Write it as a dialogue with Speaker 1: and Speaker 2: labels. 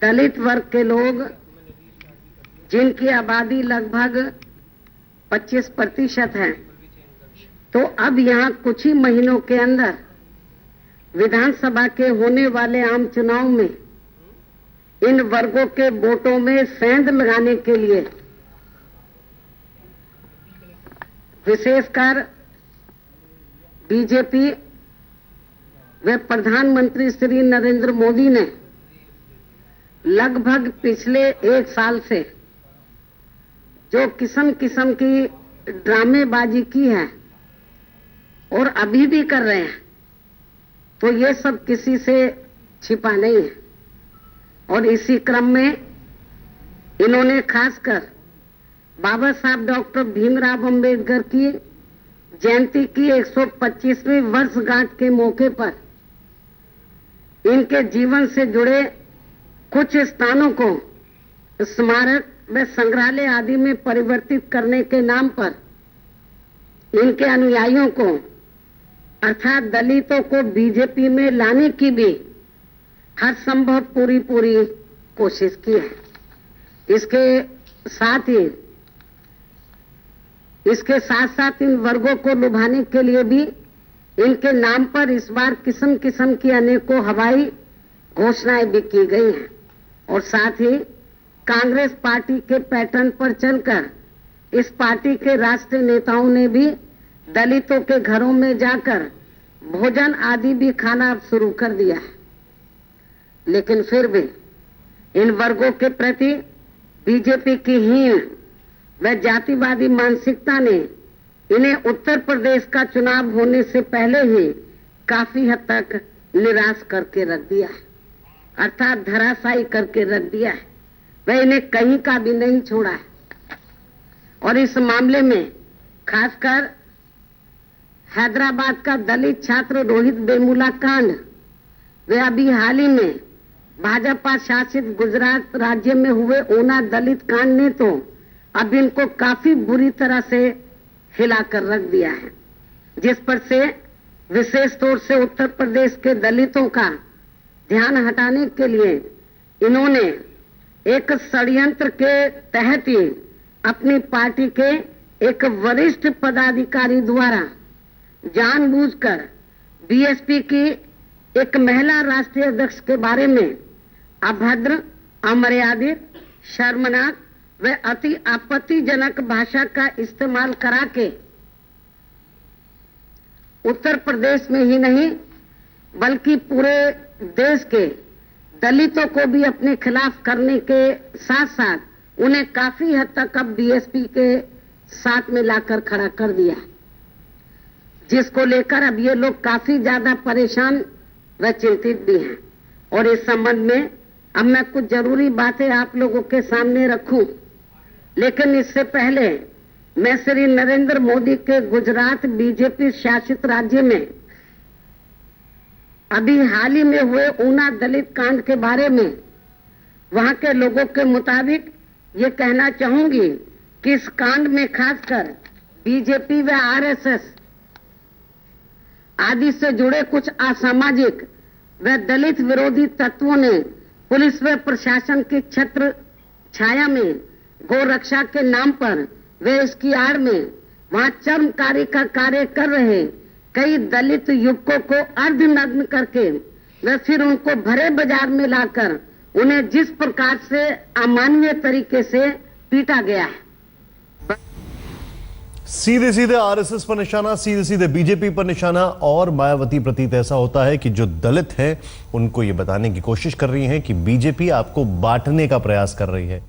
Speaker 1: दलित वर्ग के लोग, जिनकी आबादी लगभग 25% है, तो अब यहाँ कुछ ही महीनों के अंदर विधानसभा के होने वाले आम चुनाव में इन वर्गों के वोटों में सेंध लगाने के लिए विशेषकर बीजेपी व प्रधानमंत्री श्री नरेंद्र मोदी ने लगभग पिछले 1 साल से जो किस्म किस्म की ड्रामेबाजी की है और अभी भी कर रहे हैं, तो ये सब किसी से छिपा नहीं है। और इसी क्रम में इन्होंने खासकर बाबा साहब डॉक्टर भीमराव अंबेडकर की जयंती की 125वीं वर्षगांठ के मौके पर इनके जीवन से जुड़े कुछ स्थानों को स्मारक व संग्रहालय आदि में परिवर्तित करने के नाम पर इनके अनुयायियों को अर्थात दलितों को बीजेपी में लाने की भी हर संभव पूरी कोशिश की है। इसके साथ साथ इन वर्गों को लुभाने के लिए भी इनके नाम पर इस बार किस्म किस्म की अनेकों हवाई घोषणाएं भी की गई हैं और साथ ही कांग्रेस पार्टी के पैटर्न पर चलकर इस पार्टी के राष्ट्रीय नेताओं ने भी दलितों के घरों में जाकर भोजन आदि भी खाना शुरू कर दिया है। लेकिन फिर भी इन वर्गों के प्रति बीजेपी की हीन व जातिवादी मानसिकता ने इन्हें उत्तर प्रदेश का चुनाव होने से पहले ही काफी हद तक निराश करके रख दिया है, अर्थात धराशायी करके रख दिया है। वह इन्हें कहीं का भी नहीं छोड़ा है। और इस मामले में खासकर हैदराबाद का दलित छात्र रोहित वेमुला कांड वे अभी हाल ही में भाजपा शासित गुजरात राज्य में हुए ऊना दलित कांड ने तो अब इनको काफी बुरी तरह से हिलाकर रख दिया है, जिस पर से विशेष तौर से उत्तर प्रदेश के दलितों का ध्यान हटाने के लिए इन्होंने एक षड्यंत्र के तहत ही अपनी पार्टी के एक वरिष्ठ पदाधिकारी द्वारा जानबूझकर बीएसपी की एक महिला राष्ट्रीय अध्यक्ष के बारे में अभद्र, अमर्यादित, शर्मनाक व अति आपत्तिजनक भाषा का इस्तेमाल करा के उत्तर प्रदेश में ही नहीं बल्कि पूरे देश के दलितों को भी अपने खिलाफ करने के साथ साथ उन्हें काफी हद तक अब बीएसपी के साथ में लाकर खड़ा कर दिया, जिसको लेकर अब ये लोग काफी ज्यादा परेशान व चिंतित भी हैं। और इस संबंध में अब मैं कुछ जरूरी बातें आप लोगों के सामने रखूं, लेकिन इससे पहले मैं श्री नरेंद्र मोदी के गुजरात बीजेपी शासित राज्य में अभी हाल ही में हुए ऊना दलित कांड के बारे में वहां के लोगों के मुताबिक ये कहना चाहूंगी कि इस कांड में खासकर बीजेपी व आरएसएस आदि से जुड़े कुछ असामाजिक व दलित विरोधी तत्वों ने पुलिस व प्रशासन की छत्र छाया में गौ रक्षा के नाम पर वे इसकी आड़ में वहां चरमकारी का कार्य कर रहे कई दलित युवकों को अर्धनग्न करके व फिर उनको भरे बाजार में लाकर उन्हें जिस प्रकार से अमानवीय तरीके से पीटा गया है,
Speaker 2: सीधे सीधे आरएसएस पर निशाना, सीधे सीधे बीजेपी पर निशाना। और मायावती प्रतीत ऐसा होता है कि जो दलित हैं उनको ये बताने की कोशिश कर रही हैं कि बीजेपी आपको बांटने का प्रयास कर रही है।